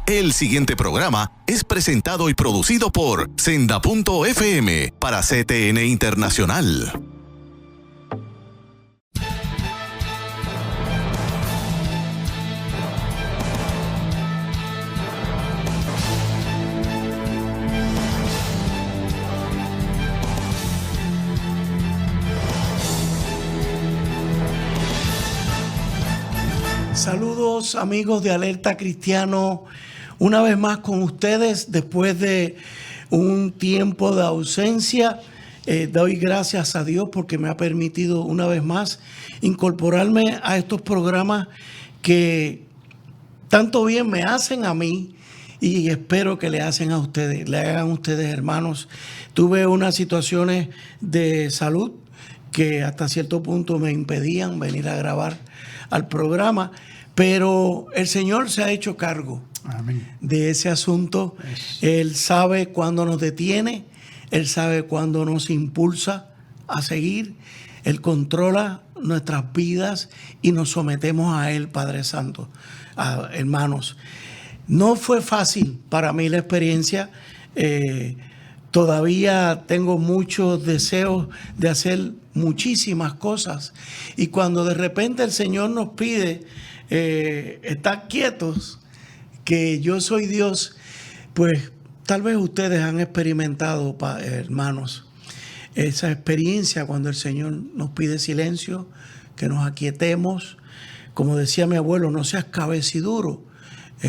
El siguiente programa es presentado y producido por Senda.fm para CTN Internacional. Saludos amigos de Alerta Cristiano, una vez más con ustedes después de un tiempo de ausencia. Doy gracias a Dios porque me ha permitido una vez más incorporarme a estos programas que tanto bien me hacen a mí y espero que le hagan a ustedes hermanos. Tuve unas situaciones de salud que hasta cierto punto me impedían venir a grabar al programa, pero el Señor se ha hecho cargo de ese asunto. Él sabe cuándo nos detiene, Él sabe cuándo nos impulsa a seguir, Él controla nuestras vidas y nos sometemos a Él, Padre Santo. Hermanos, no fue fácil para mí la experiencia. Todavía tengo muchos deseos de hacer muchísimas cosas, y cuando de repente el Señor nos pide estar quietos, que yo soy Dios, pues tal vez ustedes han experimentado, hermanos, esa experiencia cuando el Señor nos pide silencio, que nos aquietemos. Como decía mi abuelo, no seas cabeciduro,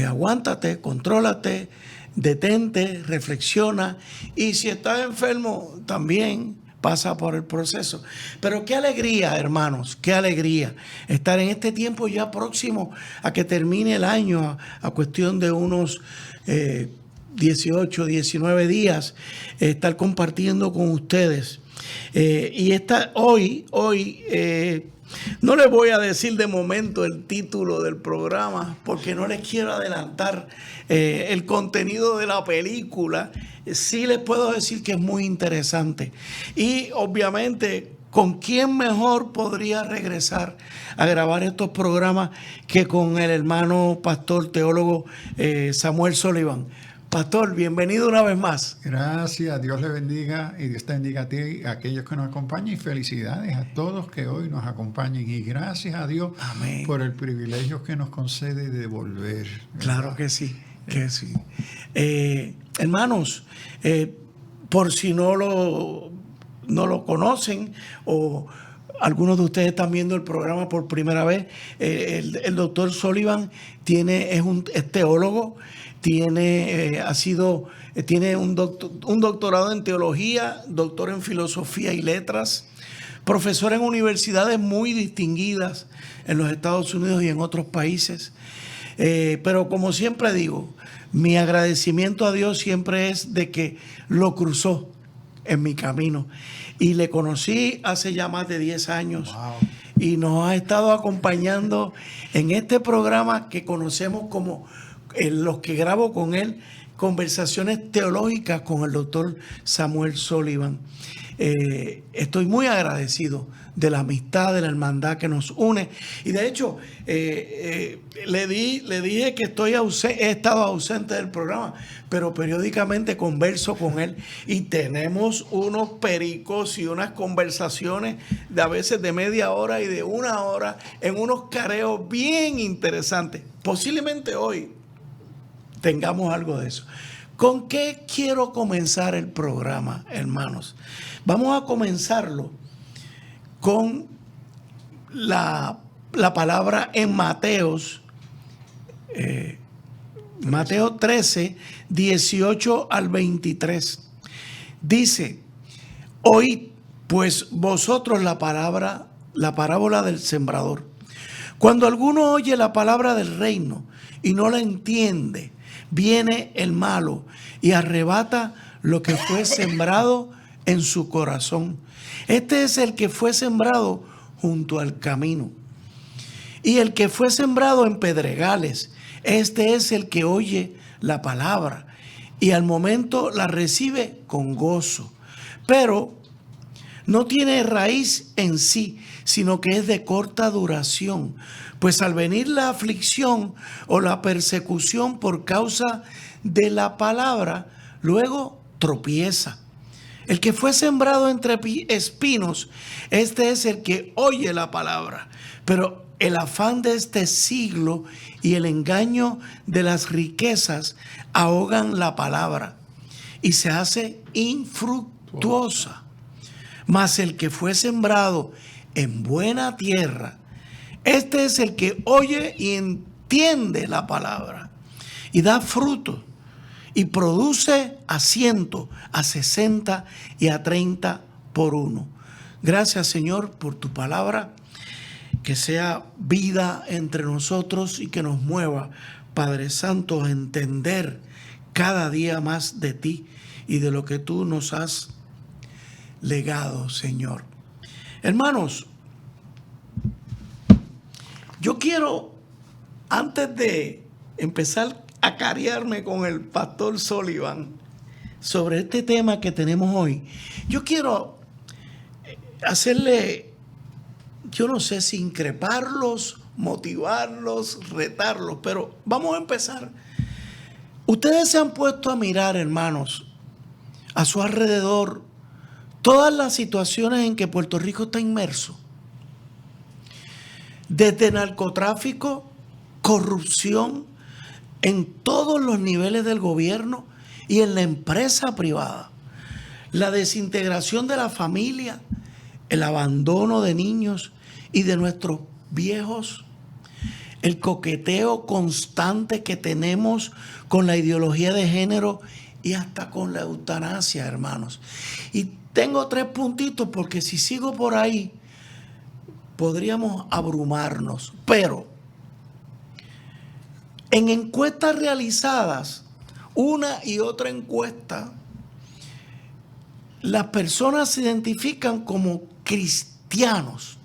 aguántate, contrólate, detente, reflexiona, y si estás enfermo también pasa por el proceso. Pero qué alegría, hermanos, qué alegría estar en este tiempo ya próximo a que termine el año, a cuestión de unos 18, 19 días, estar compartiendo con ustedes. Y hoy no les voy a decir de momento el título del programa porque no les quiero adelantar el contenido de la película. Sí les puedo decir que es muy interesante. Y obviamente, ¿con quién mejor podría regresar a grabar estos programas que con el hermano pastor teólogo Samuel Sullivan? Pastor, bienvenido una vez más. Gracias, Dios le bendiga y Dios te bendiga a ti y a aquellos que nos acompañan, y felicidades a todos que hoy nos acompañen, y gracias a Dios. Amén. Por el privilegio que nos concede de volver. Claro que sí, que sí. Hermanos, por si no lo conocen o algunos de ustedes están viendo el programa por primera vez, el doctor Sullivan es teólogo. Tiene un doctorado en teología, doctor en filosofía y letras, profesor en universidades muy distinguidas en los Estados Unidos y en otros países. Pero como siempre digo, mi agradecimiento a Dios siempre es de que lo cruzó en mi camino. Y le conocí hace ya más de 10 años. Wow. Y nos ha estado acompañando en este programa que conocemos como los que grabo con él, conversaciones teológicas con el doctor Samuel Sullivan. Estoy muy agradecido de la amistad, de la hermandad que nos une. Y de hecho, le dije que he estado ausente del programa, pero periódicamente converso con él y tenemos unos pericos y unas conversaciones de a veces de media hora y de una hora en unos careos bien interesantes. Posiblemente hoy tengamos algo de eso. ¿Con qué quiero comenzar el programa, hermanos? Vamos a comenzarlo con la palabra en Mateos, Mateo 13, 18 al 23. Dice: oíd pues vosotros la parábola del sembrador. Cuando alguno oye la palabra del reino y no la entiende, viene el malo y arrebata lo que fue sembrado en su corazón. Este es el que fue sembrado junto al camino. Y el que fue sembrado en pedregales, este es el que oye la palabra y al momento la recibe con gozo. Pero no tiene raíz en sí, sino que es de corta duración. Pues al venir la aflicción o la persecución por causa de la palabra, luego tropieza. El que fue sembrado entre espinos, este es el que oye la palabra, pero el afán de este siglo y el engaño de las riquezas ahogan la palabra y se hace infructuosa. Mas el que fue sembrado en buena tierra, este es el que oye y entiende la palabra y da fruto y produce a 100, a 60 y a 30 por uno. Gracias, Señor, por tu palabra, que sea vida entre nosotros y que nos mueva, Padre Santo, a entender cada día más de ti y de lo que tú nos has legado, Señor. Hermanos, yo quiero, antes de empezar a carearme con el pastor Sullivan sobre este tema que tenemos hoy, yo quiero hacerle, yo no sé si increparlos, motivarlos, retarlos, pero vamos a empezar. Ustedes se han puesto a mirar, hermanos, a su alrededor todas las situaciones en que Puerto Rico está inmerso. Desde narcotráfico, corrupción, en todos los niveles del gobierno y en la empresa privada. La desintegración de la familia, el abandono de niños y de nuestros viejos, el coqueteo constante que tenemos con la ideología de género y hasta con la eutanasia, hermanos. Y tengo 3 puntitos porque si sigo por ahí podríamos abrumarnos. Pero en encuestas realizadas, una y otra encuesta, las personas se identifican como cristianos.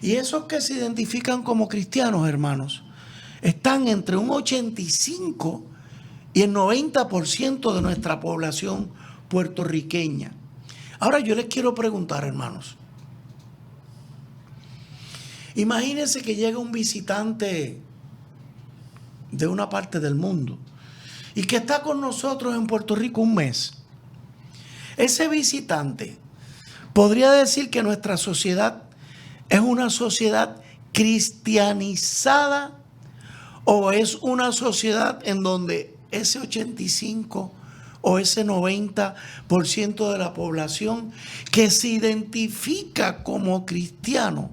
Y esos que se identifican como cristianos, hermanos, están entre un 85 y el 90% de nuestra población puertorriqueña. Ahora yo les quiero preguntar, hermanos. Imagínense que llega un visitante de una parte del mundo y que está con nosotros en Puerto Rico un mes. Ese visitante podría decir que nuestra sociedad es una sociedad cristianizada o es una sociedad en donde ese 85 o ese 90% de la población que se identifica como cristiano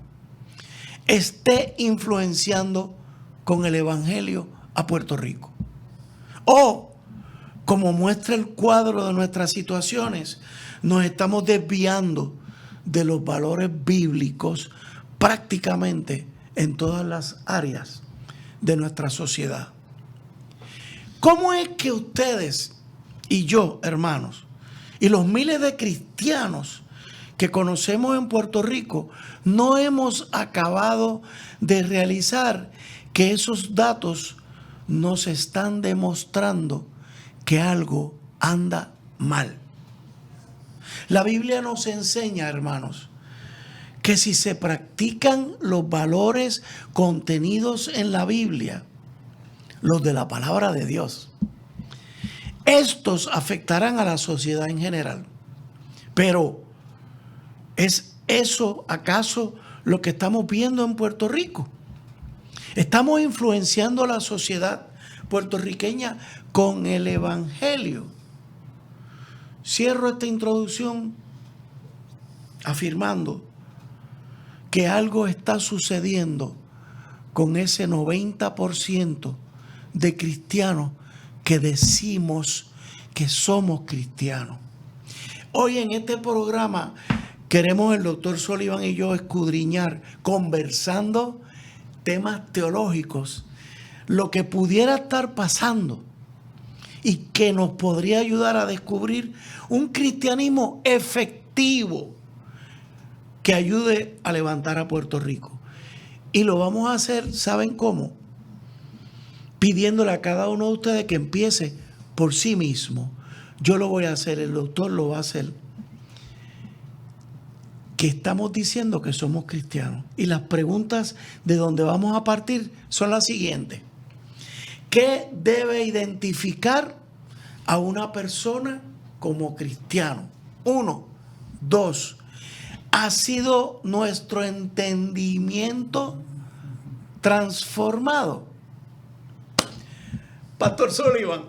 esté influenciando con el evangelio a Puerto Rico. O, como muestra el cuadro de nuestras situaciones, nos estamos desviando de los valores bíblicos prácticamente en todas las áreas de nuestra sociedad. ¿Cómo es que ustedes y yo, hermanos, y los miles de cristianos que conocemos en Puerto Rico, no hemos acabado de realizar que esos datos nos están demostrando que algo anda mal? La Biblia nos enseña, hermanos, que si se practican los valores contenidos en la Biblia, los de la palabra de Dios, estos afectarán a la sociedad en general. Pero, ¿es eso acaso lo que estamos viendo en Puerto Rico? Estamos influenciando a la sociedad puertorriqueña con el evangelio. Cierro esta introducción afirmando que algo está sucediendo con ese 90% de cristianos que decimos que somos cristianos. Hoy en este programa queremos el doctor Sullivan y yo escudriñar, conversando temas teológicos, lo que pudiera estar pasando y que nos podría ayudar a descubrir un cristianismo efectivo que ayude a levantar a Puerto Rico. Y lo vamos a hacer, ¿saben cómo? Pidiéndole a cada uno de ustedes que empiece por sí mismo. Yo lo voy a hacer, el doctor lo va a hacer. que estamos diciendo que somos cristianos. Y las preguntas de donde vamos a partir son las siguientes. ¿Qué debe identificar a una persona como cristiano? 1. 2. ¿Ha sido nuestro entendimiento transformado? Pastor Sullivan,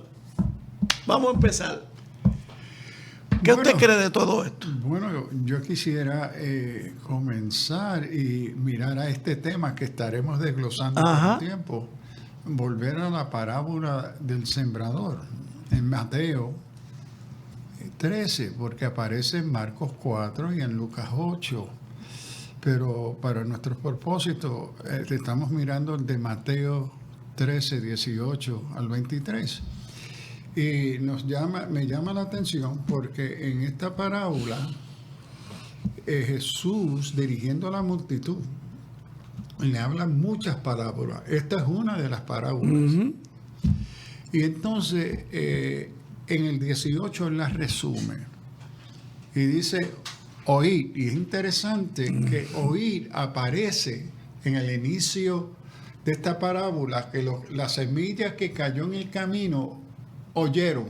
vamos a empezar. ¿Qué usted cree de todo esto? Bueno, yo quisiera comenzar y mirar a este tema que estaremos desglosando con el tiempo. Volver a la parábola del sembrador en Mateo 13, porque aparece en Marcos 4 y en Lucas 8. Pero para nuestros propósitos estamos mirando el de Mateo 13, 18 al 23. Y me llama la atención porque en esta parábola Jesús, dirigiendo a la multitud, le habla muchas parábolas. Esta es una de las parábolas. Y entonces en el 18 él las resume y dice oír. Y es interesante que oír aparece en el inicio de esta parábola, que la semilla que cayó en el camino oyeron.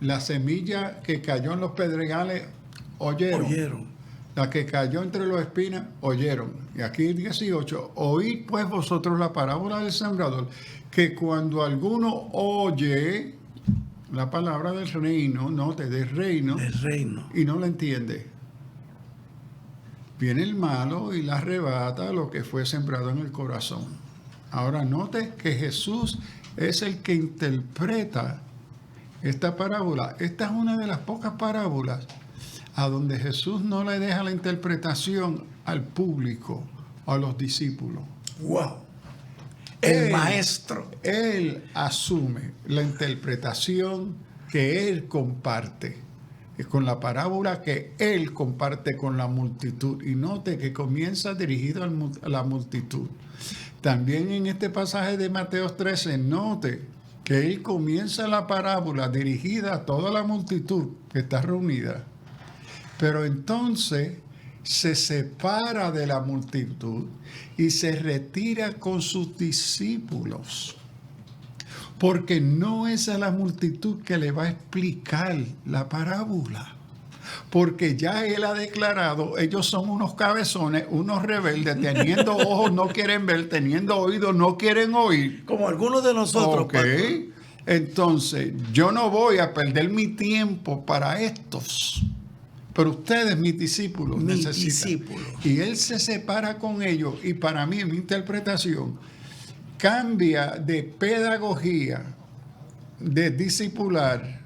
La semilla que cayó en los pedregales oyeron. La que cayó entre los espinas oyeron. Y aquí el 18, oíd pues vosotros la parábola del sembrador, que cuando alguno oye la palabra del reino, del reino, y no la entiende, viene el malo y la arrebata lo que fue sembrado en el corazón. Ahora note que Jesús es el que interpreta esta parábola. Esta es una de las pocas parábolas a donde Jesús no le deja la interpretación al público o a los discípulos. ¡Wow! El maestro. Él asume la interpretación que él comparte. Es con la parábola que él comparte con la multitud. Y note que comienza dirigido a la multitud. También en este pasaje de Mateo 13, note que él comienza la parábola dirigida a toda la multitud que está reunida. Pero entonces se separa de la multitud y se retira con sus discípulos. Porque no es a la multitud que le va a explicar la parábola. Porque ya él ha declarado, ellos son unos cabezones, unos rebeldes, teniendo ojos no quieren ver, teniendo oídos no quieren oír. Como algunos de nosotros. Ok, entonces yo no voy a perder mi tiempo para estos. Pero ustedes, mis discípulos, necesitan. Y él se separa con ellos y para mí, en mi interpretación, cambia de pedagogía, de discipular,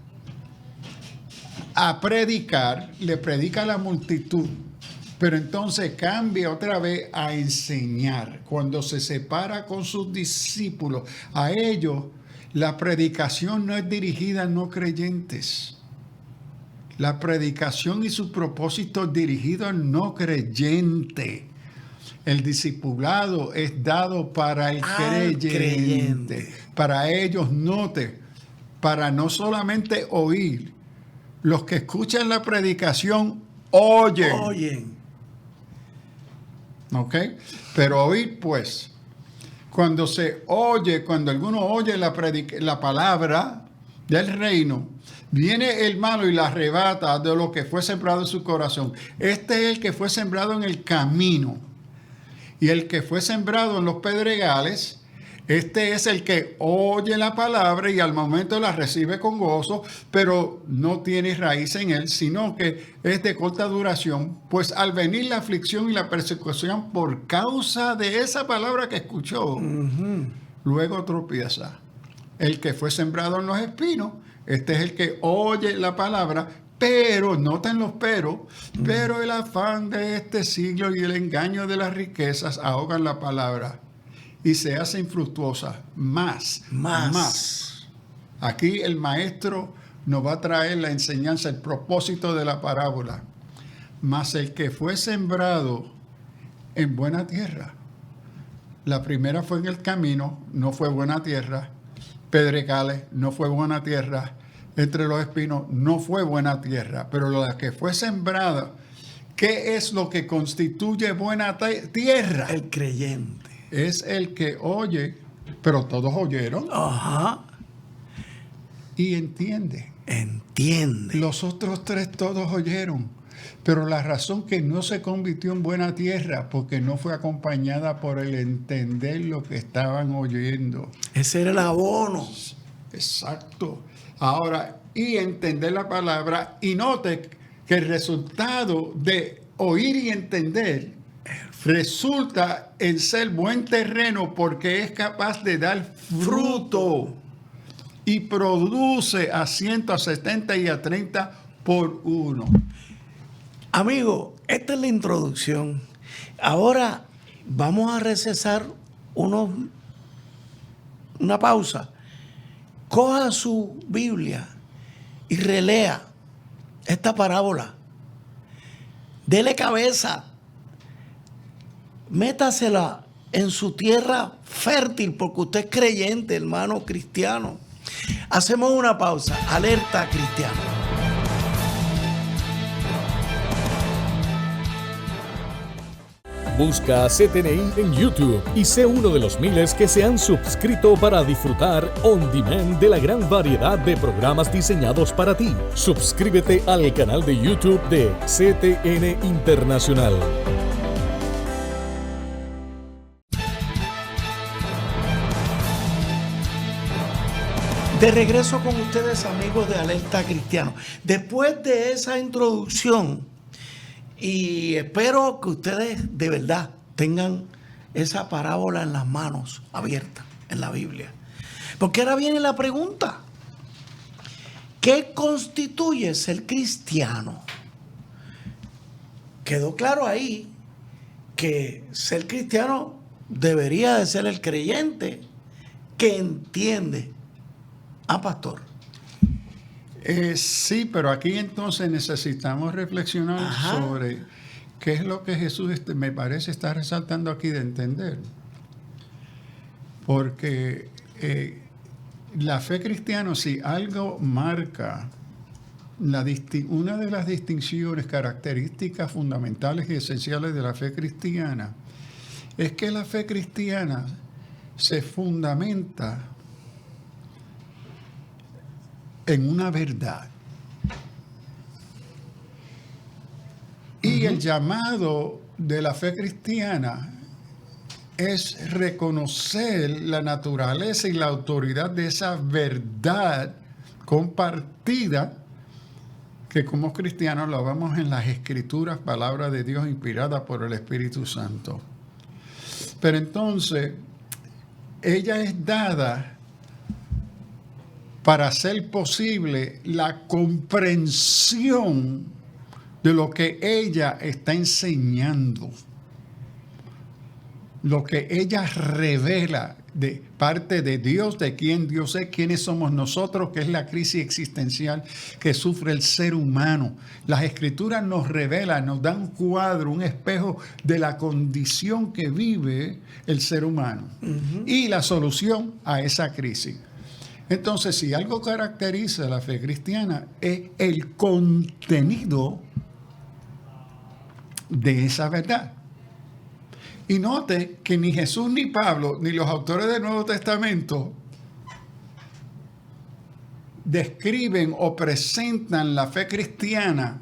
a predicar, le predica a la multitud, pero entonces cambia otra vez a enseñar. Cuando se separa con sus discípulos, a ellos la predicación no es dirigida a no creyentes. La predicación y su propósito es dirigido al no creyente. El discipulado es dado para el creyente. Para ellos, note, para no solamente oír. Los que escuchan la predicación oyen. ¿Ok? Pero oír, pues, cuando se oye, cuando alguno oye la palabra del reino, viene el malo y la arrebata de lo que fue sembrado en su corazón. Este es el que fue sembrado en el camino. Y el que fue sembrado en los pedregales, este es el que oye la palabra y al momento la recibe con gozo, pero no tiene raíz en él, sino que es de corta duración. Pues al venir la aflicción y la persecución por causa de esa palabra que escuchó, luego tropieza. El que fue sembrado en los espinos, este es el que oye la palabra, pero, noten los pero el afán de este siglo y el engaño de las riquezas ahogan la palabra y se hace infructuosa. Más. Aquí el maestro nos va a traer la enseñanza, el propósito de la parábola. Mas el que fue sembrado en buena tierra. La primera fue en el camino, no fue buena tierra. Pedregales, no fue buena tierra. Entre los espinos, no fue buena tierra. Pero la que fue sembrada, ¿qué es lo que constituye buena tierra? El creyente. Es el que oye, pero todos oyeron. Ajá. Y entiende. Entiende. Los otros 3 todos oyeron. Pero la razón que no se convirtió en buena tierra, porque no fue acompañada por el entender lo que estaban oyendo. Ese era el abono. Exacto. Ahora, y entender la palabra, y note que el resultado de oír y entender resulta en ser buen terreno, porque es capaz de dar fruto y produce a 100, a 70 y a 30 por uno. Amigo, esta es la introducción. Ahora vamos a recesar una pausa. Coja su Biblia y relea esta parábola. Dele cabeza. Métasela en su tierra fértil, porque usted es creyente, hermano cristiano. Hacemos una pausa. Alerta cristiano. Busca CTNI en YouTube y sé uno de los miles que se han suscrito para disfrutar on demand de la gran variedad de programas diseñados para ti. Suscríbete al canal de YouTube de CTN Internacional. De regreso con ustedes, amigos de Alerta Cristiano. Después de esa introducción, y espero que ustedes de verdad tengan esa parábola en las manos abiertas en la Biblia. Porque ahora viene la pregunta: ¿qué constituye ser cristiano? Quedó claro ahí que ser cristiano debería de ser el creyente que entiende. Pastor. Sí, pero aquí entonces necesitamos reflexionar sobre qué es lo que Jesús me parece está resaltando aquí de entender. Porque la fe cristiana, si algo marca una de las distinciones, características fundamentales y esenciales de la fe cristiana, es que la fe cristiana se fundamenta en una verdad. Y el llamado de la fe cristiana es reconocer la naturaleza y la autoridad de esa verdad compartida, que como cristianos lo vemos en las Escrituras, palabra de Dios inspirada por el Espíritu Santo. Pero entonces, ella es dada para hacer posible la comprensión de lo que ella está enseñando, lo que ella revela de parte de Dios, de quién Dios es, quiénes somos nosotros, que es la crisis existencial que sufre el ser humano. Las Escrituras nos revelan, nos dan un cuadro, un espejo de la condición que vive el ser humano y la solución a esa crisis. Entonces, si algo caracteriza a la fe cristiana es el contenido de esa verdad. Y note que ni Jesús, ni Pablo, ni los autores del Nuevo Testamento describen o presentan la fe cristiana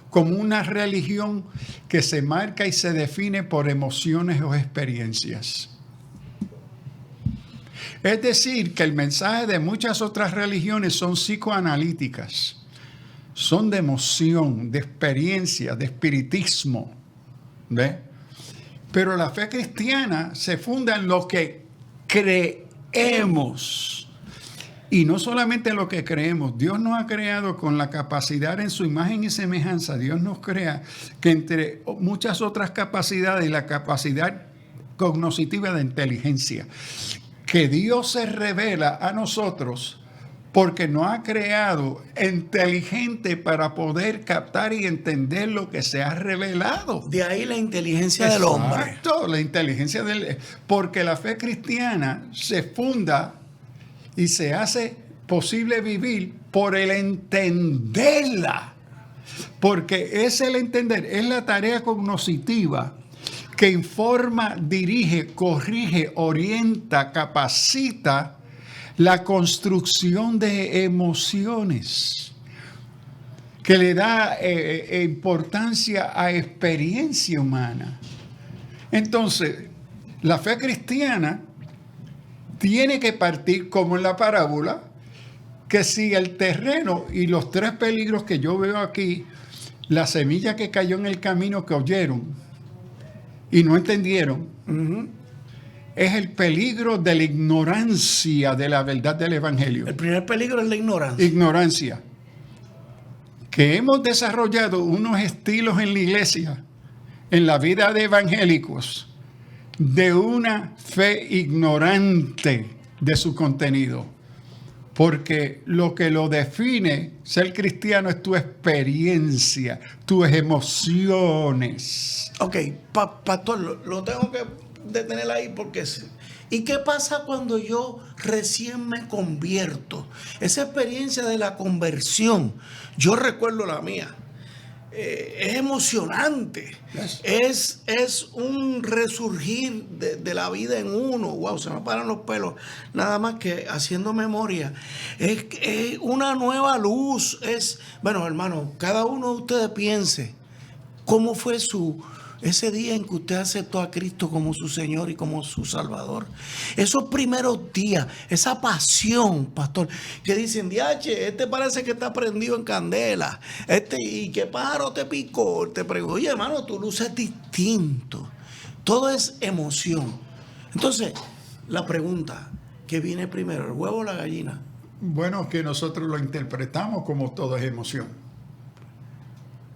como una religión que se marca y se define por emociones o experiencias. Es decir, que el mensaje de muchas otras religiones son psicoanalíticas, son de emoción, de experiencia, de espiritismo, ¿ve? Pero la fe cristiana se funda en lo que creemos. Y no solamente en lo que creemos. Dios nos ha creado con la capacidad en su imagen y semejanza. Dios nos crea que entre muchas otras capacidades, la capacidad cognitiva de inteligencia, que Dios se revela a nosotros porque nos ha creado inteligente para poder captar y entender lo que se ha revelado. De ahí la inteligencia del hombre. Exacto, la inteligencia porque la fe cristiana se funda y se hace posible vivir por el entenderla. porque es el entender, es la tarea cognoscitiva que informa, dirige, corrige, orienta, capacita la construcción de emociones, que le da importancia a experiencia humana. Entonces, la fe cristiana tiene que partir, como en la parábola, que si el terreno y los 3 peligros que yo veo aquí, la semilla que cayó en el camino que oyeron y no entendieron, es el peligro de la ignorancia de la verdad del Evangelio. El primer peligro es la ignorancia. Ignorancia. Que hemos desarrollado unos estilos en la iglesia, en la vida de evangélicos, de una fe ignorante de su contenido. Porque lo que lo define, ser cristiano, es tu experiencia, tus emociones. Ok, pastor, lo tengo que detener ahí porque... ¿Y qué pasa cuando yo recién me convierto? Esa experiencia de la conversión, yo recuerdo la mía. Es emocionante. Yes. Es un resurgir de la vida en uno. Wow, se me paran los pelos. Nada más que haciendo memoria. Es una nueva luz. Bueno, hermano, cada uno de ustedes piense cómo fue ese día en que usted aceptó a Cristo como su Señor y como su Salvador. Esos primeros días, esa pasión, pastor, que dicen, diache, parece que está prendido en candela. ¿Y qué pájaro te picó? Te pregunto, oye, hermano, tu luz es distinto. Todo es emoción. Entonces, la pregunta, ¿qué viene primero, el huevo o la gallina? Bueno, que nosotros lo interpretamos como todo es emoción.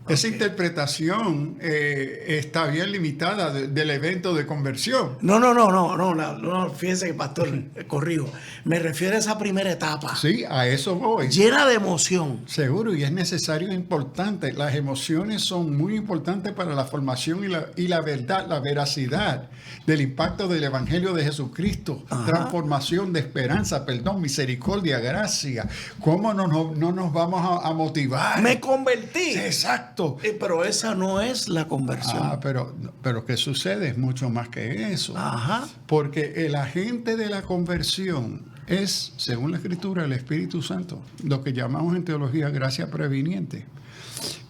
Esa interpretación está bien limitada del evento de conversión. No, fíjese, pastor, corrijo. Me refiero a esa primera etapa. Sí, a eso voy. Llena de emoción. Seguro, y es necesario e importante. Las emociones son muy importantes para la formación y la verdad, la veracidad del impacto del Evangelio de Jesucristo. Ajá. Transformación de esperanza, perdón, misericordia, gracia. ¿Cómo no nos vamos a motivar? Me convertí. Exacto. Pero esa no es la conversión. Pero ¿qué sucede? Es mucho más que eso. Ajá. Porque el agente de la conversión es, según la Escritura, el Espíritu Santo. Lo que llamamos en teología gracia previniente.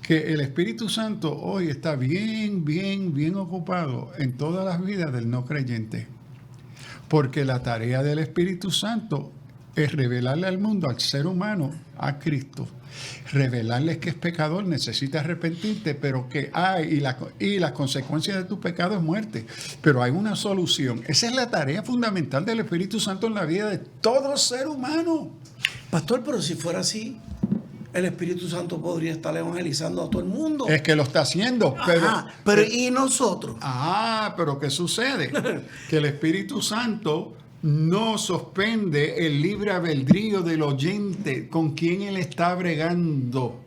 Que el Espíritu Santo hoy está bien ocupado en todas las vidas del no creyente. Porque la tarea del Espíritu Santo es revelarle al mundo, al ser humano, a Cristo. Revelarles que es pecador, necesita arrepentirte, pero que hay, y la consecuencia de tu pecado es muerte. Pero hay una solución. Esa es la tarea fundamental del Espíritu Santo en la vida de todo ser humano. Pastor, pero si fuera así, el Espíritu Santo podría estar evangelizando a todo el mundo. Es que lo está haciendo. Pero ¿y nosotros? Pero ¿qué sucede? Que el Espíritu Santo no suspende el libre albedrío del oyente con quien él está bregando.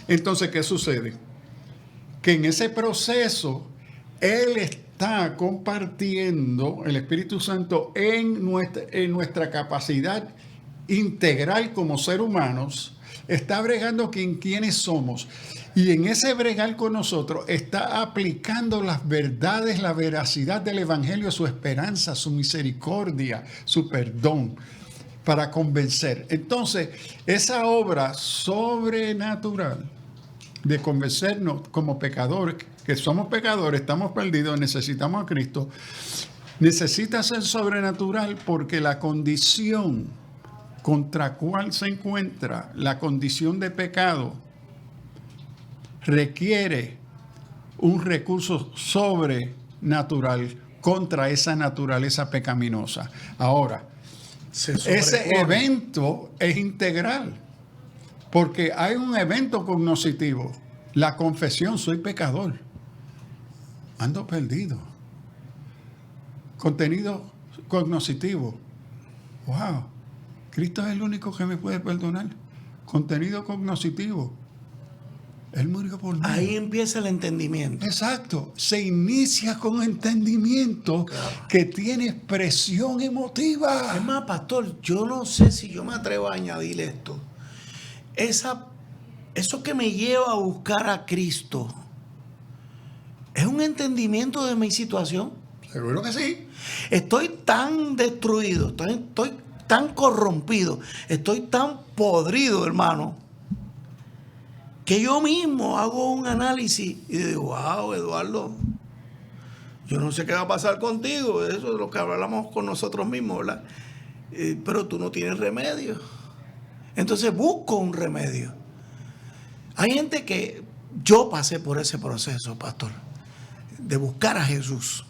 Entonces, ¿qué sucede? Que en ese proceso él está compartiendo, el Espíritu Santo, en nuestra capacidad integral como ser humanos, está bregando con quienes somos. Y en ese bregar con nosotros está aplicando las verdades, la veracidad del Evangelio, su esperanza, su misericordia, su perdón, para convencer. Entonces, esa obra sobrenatural de convencernos como pecadores, que somos pecadores, estamos perdidos, necesitamos a Cristo, necesita ser sobrenatural porque la condición contra cual se encuentra, la condición de pecado, requiere un recurso sobrenatural contra esa naturaleza pecaminosa. Ahora, ese evento es integral, porque hay un evento cognoscitivo, la confesión, soy pecador, ando perdido. Contenido cognoscitivo, wow, Cristo es el único que me puede perdonar. Contenido cognoscitivo, Él murió por mí. Ahí empieza el entendimiento. Exacto. Se inicia con entendimiento, claro, que tiene expresión emotiva. Es más, pastor, yo no sé si yo me atrevo a añadir esto. Esa eso que me lleva a buscar a Cristo es un entendimiento de mi situación. Seguro que sí. Estoy tan destruido, estoy tan corrompido, estoy tan podrido, hermano, que yo mismo hago un análisis y digo, wow, Eduardo, yo no sé qué va a pasar contigo, eso es lo que hablamos con nosotros mismos, ¿verdad? Pero tú no tienes remedio. Entonces busco un remedio. Hay gente que yo pasé por ese proceso, pastor, de buscar a Jesús.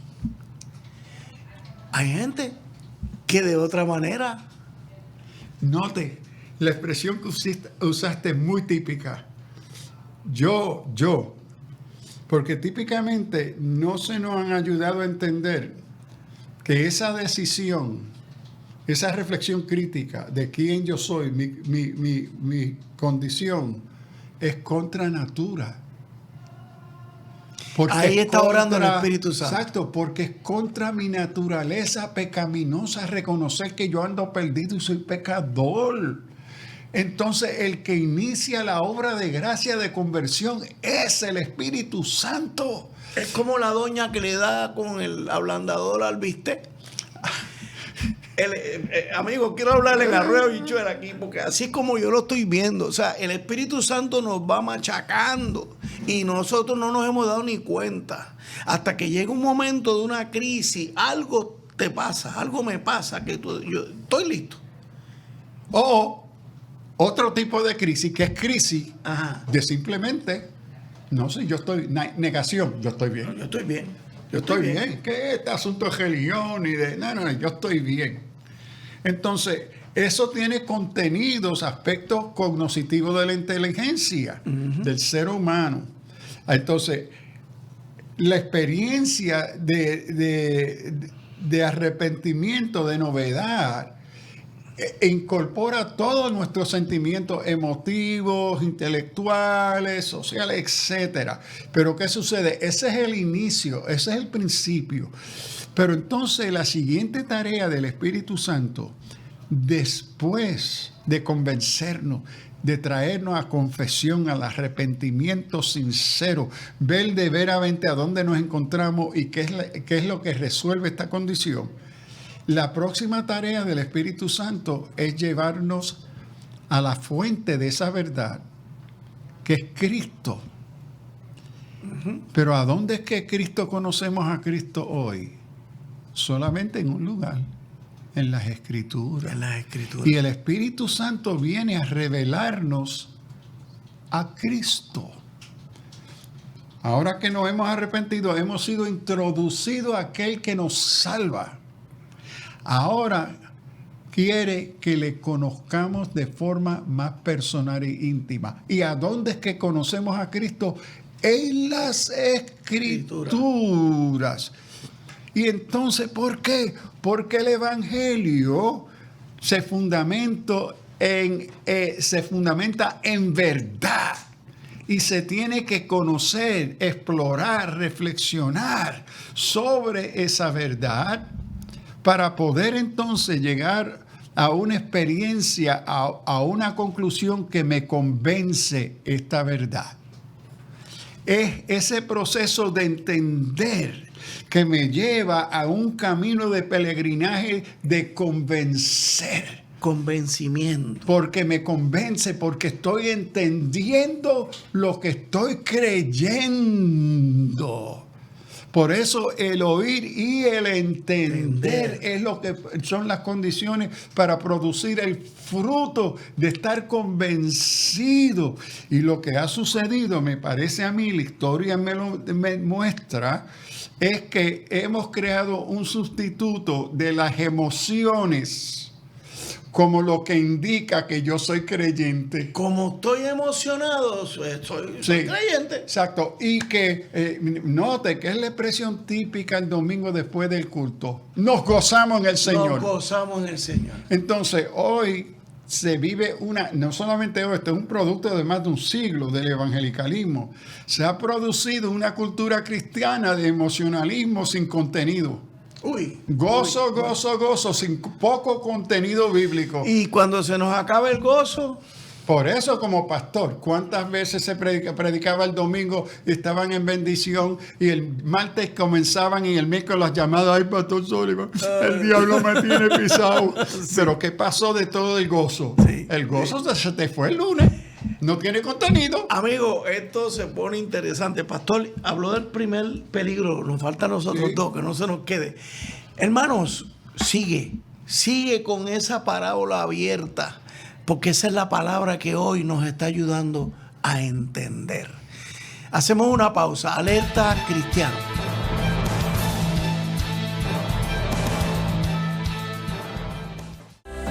Hay gente que de otra manera. Note, la expresión que usaste es muy típica. Yo. Porque típicamente no se nos han ayudado a entender que esa decisión, esa reflexión crítica de quién yo soy, mi condición, es contra natura. Porque ahí está orando el Espíritu Santo. Exacto, porque es contra mi naturaleza pecaminosa reconocer que yo ando perdido y soy pecador. Entonces el que inicia la obra de gracia de conversión es el Espíritu Santo. Es como la doña que le da con el ablandador al bistec. Amigo, quiero hablarle en arroyo bichuela aquí, porque así es como yo lo estoy viendo. O sea, el Espíritu Santo nos va machacando y nosotros no nos hemos dado ni cuenta. Hasta que llega un momento de una crisis, algo te pasa, algo me pasa, que yo estoy listo. O otro tipo de crisis, que es crisis de simplemente, no sé, yo estoy, negación, yo estoy bien. No, yo estoy bien. Yo estoy bien. ¿Qué este asunto de religión y de... No, yo estoy bien. Entonces, eso tiene contenidos, aspectos cognitivos de la inteligencia del ser humano. Entonces, la experiencia de arrepentimiento, de novedad, incorpora todos nuestros sentimientos emotivos, intelectuales, sociales, etcétera. Pero ¿qué sucede? Ese es el inicio, ese es el principio. Pero entonces la siguiente tarea del Espíritu Santo, después de convencernos, de traernos a confesión, al arrepentimiento sincero, ver de veramente a dónde nos encontramos y qué es lo que resuelve esta condición. La próxima tarea del Espíritu Santo es llevarnos a la fuente de esa verdad, que es Cristo. Pero ¿a dónde es que Cristo conocemos a Cristo hoy? Solamente en un lugar, en las Escrituras. En las Escrituras. Y el Espíritu Santo viene a revelarnos a Cristo. Ahora que nos hemos arrepentido, hemos sido introducidos a aquel que nos salva. Ahora quiere que le conozcamos de forma más personal e íntima. ¿Y a dónde es que conocemos a Cristo? En las Escrituras. Y entonces, ¿por qué? Porque el Evangelio se fundamenta en verdad. Y se tiene que conocer, explorar, reflexionar sobre esa verdad para poder entonces llegar a una experiencia, a una conclusión que me convence esta verdad. Es ese proceso de entender que me lleva a un camino de peregrinaje de convencer. Convencimiento. Porque me convence, porque estoy entendiendo lo que estoy creyendo. Por eso el oír y el entender es lo que son las condiciones para producir el fruto de estar convencido. Y lo que ha sucedido, me parece a mí, la historia me muestra, es que hemos creado un sustituto de las emociones como lo que indica que yo soy creyente. Como estoy emocionado, soy creyente. Exacto. Y que note que es la expresión típica el domingo después del culto. Nos gozamos en el Señor. Nos gozamos en el Señor. Entonces, hoy se vive no solamente hoy, este es un producto de más de un siglo del evangelicalismo. Se ha producido una cultura cristiana de emocionalismo sin contenido. Gozo, sin poco contenido bíblico. Y cuando se nos acaba el gozo, Por eso, como pastor, ¿cuántas veces se predicaba el domingo y estaban en bendición y el martes comenzaban y el miércoles las llamadas, ay, Pastor Sullivan, el diablo me tiene pisado? Sí. Pero ¿qué pasó de todo el gozo? Sí. El gozo se te fue el lunes. No tiene contenido. Amigo, esto se pone interesante. Pastor, habló del primer peligro. Nos falta a nosotros dos, que no se nos quede. Hermanos, sigue con esa parábola abierta, porque esa es la palabra que hoy nos está ayudando a entender. Hacemos una pausa. Alerta Cristiano.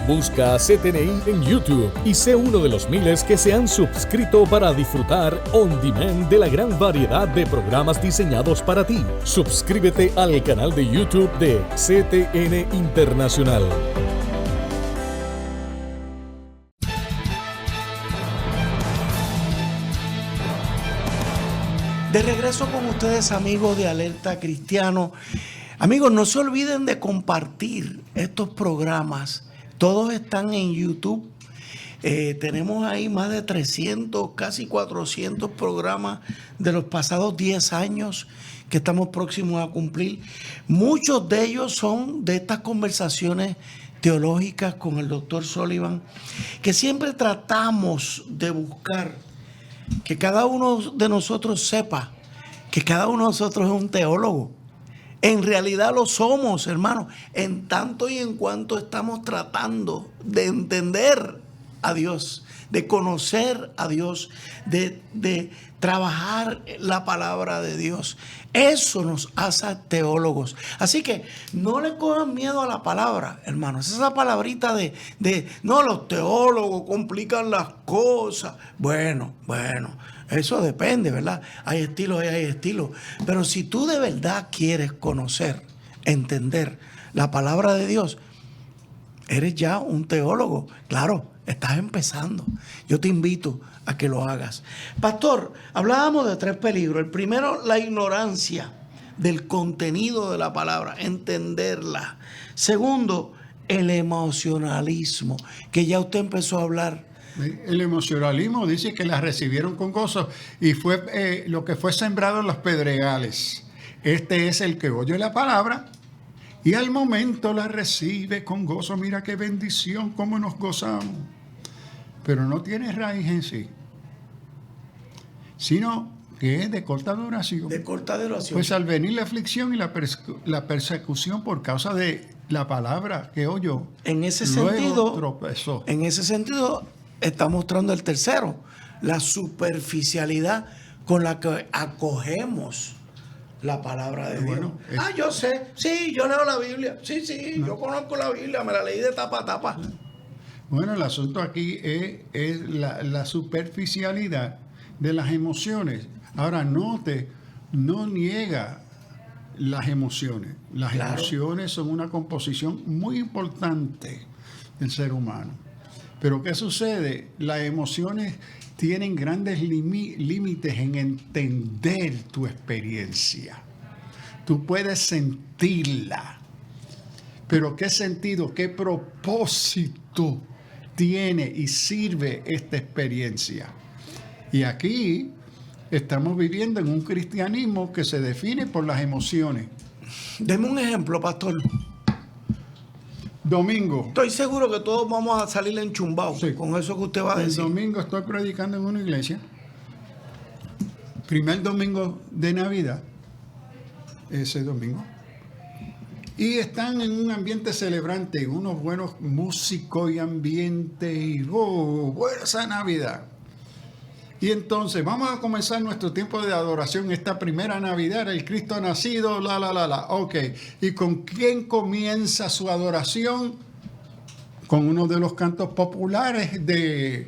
Busca CTNI en YouTube y sé uno de los miles que se han suscrito para disfrutar on demand de la gran variedad de programas diseñados para ti. Suscríbete al canal de YouTube de CTN Internacional. De regreso con ustedes, amigos de Alerta Cristiano. Amigos, no se olviden de compartir estos programas. Todos están en YouTube. Tenemos ahí más de 300, casi 400 programas de los pasados 10 años que estamos próximos a cumplir. Muchos de ellos son de estas conversaciones teológicas con el doctor Sullivan, que siempre tratamos de buscar que cada uno de nosotros sepa que cada uno de nosotros es un teólogo. En realidad lo somos, hermanos, en tanto y en cuanto estamos tratando de entender a Dios, de conocer a Dios, de trabajar la palabra de Dios. Eso nos hace teólogos. Así que no le cojan miedo a la palabra, hermanos. Esa palabrita de no, los teólogos complican las cosas. Bueno. Eso depende, ¿verdad? Hay estilos y hay estilos. Pero si tú de verdad quieres conocer, entender la palabra de Dios, eres ya un teólogo. Claro, estás empezando. Yo te invito a que lo hagas. Pastor, hablábamos de 3 peligros. El primero, la ignorancia del contenido de la palabra, entenderla. Segundo, el emocionalismo, que ya usted empezó a hablar. El emocionalismo dice que la recibieron con gozo y fue lo que fue sembrado en los pedregales. Este es el que oye la palabra y al momento la recibe con gozo. Mira qué bendición, cómo nos gozamos. Pero no tiene raíz en sí, sino que es de corta duración. De corta duración. Pues al venir la aflicción y la persecución por causa de la palabra que oyó, en ese sentido, tropezó. En ese sentido, está mostrando el tercero, la superficialidad con la que acogemos la palabra de Dios. Yo sé, sí, yo leo la Biblia, sí, no. Yo conozco la Biblia, me la leí de tapa a tapa. Bueno, el asunto aquí es la superficialidad de las emociones. Ahora, note, no niega las emociones. Las emociones son una composición muy importante del ser humano. Pero ¿qué sucede? Las emociones tienen grandes límites en entender tu experiencia. Tú puedes sentirla. Pero ¿qué sentido, qué propósito tiene y sirve esta experiencia? Y aquí estamos viviendo en un cristianismo que se define por las emociones. Deme un ejemplo, pastor. Domingo. Estoy seguro que todos vamos a salir enchumbados con eso que usted va a decir. El domingo estoy predicando en una iglesia. Primer domingo de Navidad. Ese domingo. Y están en un ambiente celebrante, unos buenos músicos y ambiente. Y buena esa Navidad. Y entonces vamos a comenzar nuestro tiempo de adoración. Esta primera Navidad, el Cristo nacido, Ok. ¿Y con quién comienza su adoración? Con uno de los cantos populares de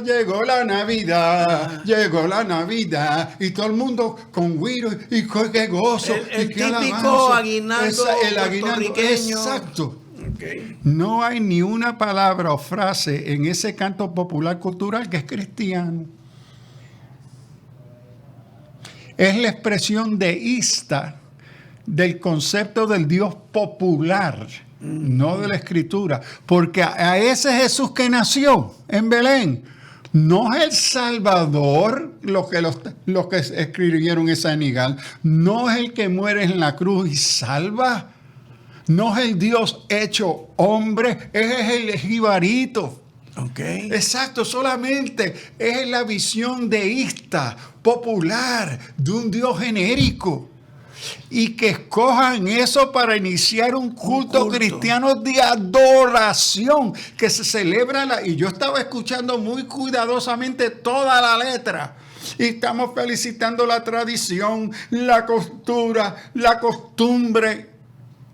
llegó la Navidad, llegó la Navidad. Y todo el mundo con güiro y qué gozo. El qué típico aguinaldo puertorriqueño. Exacto. Okay. No hay ni una palabra o frase en ese canto popular cultural que es cristiano. Es la expresión deísta del concepto del Dios popular no de la Escritura. Porque a ese Jesús que nació en Belén, no es el Salvador, los que escribieron esa enigal, no es el que muere en la cruz y salva, no es el Dios hecho hombre, es el jibarito. Okay. Exacto, solamente es la visión deísta, popular, de un Dios genérico. Y que escojan eso para iniciar un culto cristiano de adoración, que se celebra y yo estaba escuchando muy cuidadosamente toda la letra. Y estamos felicitando la tradición, la cultura, la costumbre.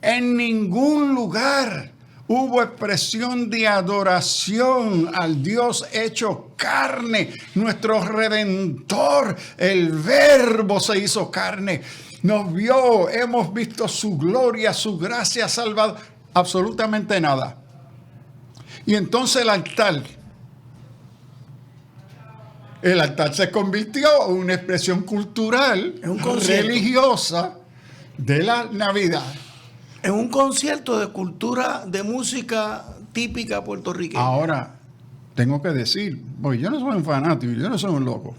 En ningún lugar hubo expresión de adoración al Dios hecho carne, nuestro Redentor. El Verbo se hizo carne, nos vio, hemos visto su gloria, su gracia salvado. Absolutamente nada. Y entonces el altar se convirtió en una expresión cultural, religiosa de la Navidad. Es un concierto de cultura, de música típica puertorriqueña. Ahora, tengo que decir, porque yo no soy un fanático, yo no soy un loco.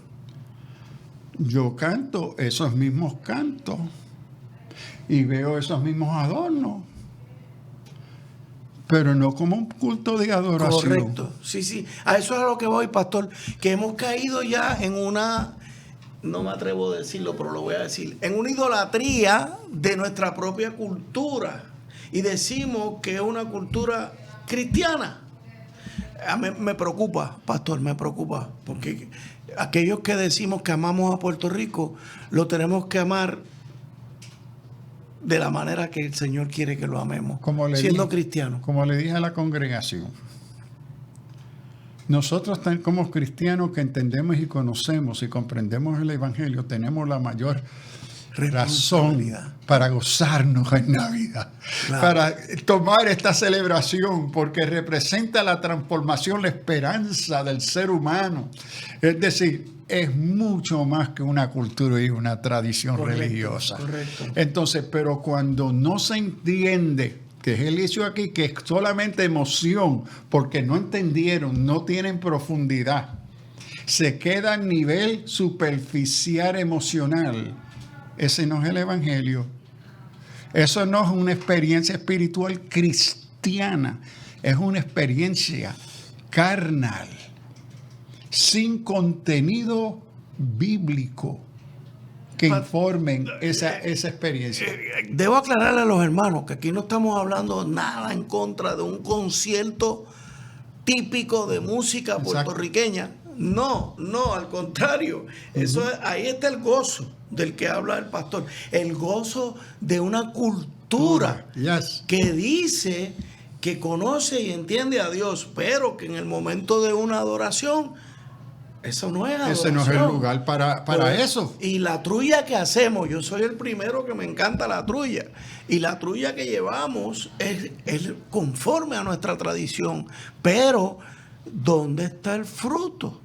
Yo canto esos mismos cantos y veo esos mismos adornos, pero no como un culto de adoración. Correcto, sí. A eso es a lo que voy, pastor, que hemos caído ya en una, no me atrevo a decirlo, pero lo voy a decir, en una idolatría de nuestra propia cultura. Y decimos que es una cultura cristiana. A mí me preocupa, pastor, me preocupa, porque aquellos que decimos que amamos a Puerto Rico, lo tenemos que amar de la manera que el Señor quiere que lo amemos, siendo cristianos. Como le dije a la congregación, nosotros como cristianos que entendemos y conocemos y comprendemos el Evangelio, tenemos la mayor razón para gozarnos en Navidad, claro, para tomar esta celebración, porque representa la transformación, la esperanza del ser humano. Es decir, es mucho más que una cultura y una tradición religiosa. Correcto. Entonces, pero cuando no se entiende, que es el hecho aquí, que es solamente emoción, porque no entendieron, no tienen profundidad, se queda a nivel superficial emocional. Ese no es el Evangelio. Eso no es una experiencia espiritual cristiana. Es una experiencia carnal, sin contenido bíblico que informen esa experiencia. Debo aclararle a los hermanos que aquí no estamos hablando nada en contra de un concierto típico de música puertorriqueña. No, al contrario. Eso ahí está el gozo del que habla el pastor. El gozo de una cultura que dice que conoce y entiende a Dios, pero que en el momento de una adoración, eso no es adoración. Ese no es el lugar para eso. Y la trulla que hacemos, yo soy el primero que me encanta la trulla. Y la trulla que llevamos es conforme a nuestra tradición. Pero, ¿dónde está el fruto?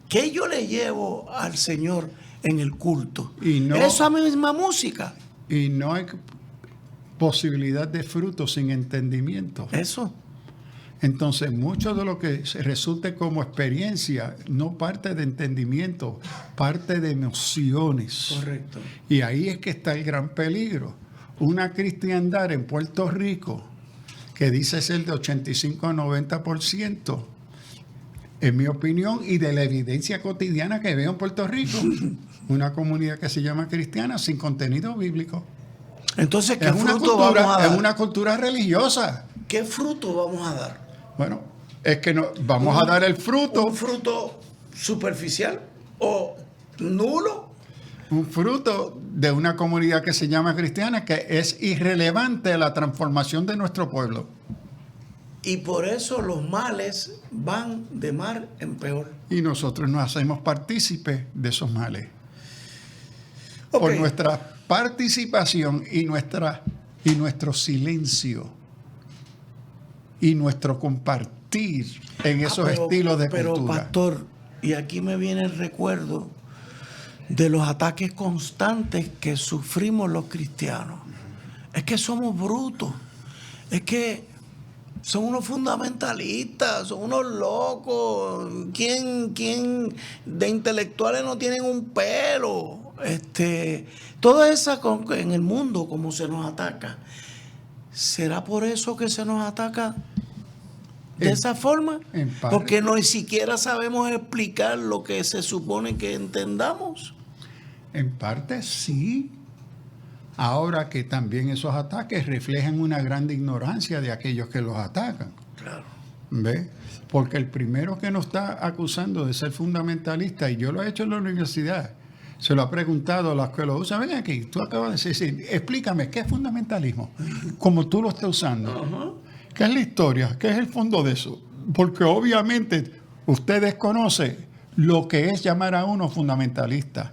¿Qué yo le llevo al Señor en el culto? Esa misma música. Y no hay posibilidad de fruto sin entendimiento. Eso. Entonces, mucho de lo que resulte como experiencia no parte de entendimiento, parte de emociones. Correcto. Y ahí es que está el gran peligro. Una cristiandad en Puerto Rico, que dice ser de 85 a 90%, en mi opinión, y de la evidencia cotidiana que veo en Puerto Rico, una comunidad que se llama cristiana sin contenido bíblico. Entonces, ¿qué fruto vamos a dar? Es una cultura religiosa. ¿Qué fruto vamos a dar? Bueno, es que no vamos a dar el fruto. ¿Un fruto superficial o nulo? Un fruto de una comunidad que se llama cristiana, que es irrelevante a la transformación de nuestro pueblo. Y por eso los males van de mal en peor. Y nosotros nos hacemos partícipes de esos males. Okay. Por nuestra participación y nuestro silencio y nuestro compartir en esos estilos de cultura. Pero, pastor, y aquí me viene el recuerdo de los ataques constantes que sufrimos los cristianos Es que somos brutos. Es que son unos fundamentalistas, son unos locos. ¿Quién de intelectuales no tienen un pelo? Todo eso en el mundo, como se nos ataca. ¿Será por eso que se nos ataca de esa forma? Porque ni siquiera sabemos explicar lo que se supone que entendamos. En parte sí. Ahora que también esos ataques reflejan una gran ignorancia de aquellos que los atacan. Claro. ¿Ves? Porque el primero que nos está acusando de ser fundamentalista, y yo lo he hecho en la universidad, se lo ha preguntado a los que lo usan. Ven aquí, tú acabas de decir, explícame, ¿qué es fundamentalismo? Como tú lo estás usando. ¿Qué es la historia? ¿Qué es el fondo de eso? Porque obviamente usted desconoce lo que es llamar a uno fundamentalista.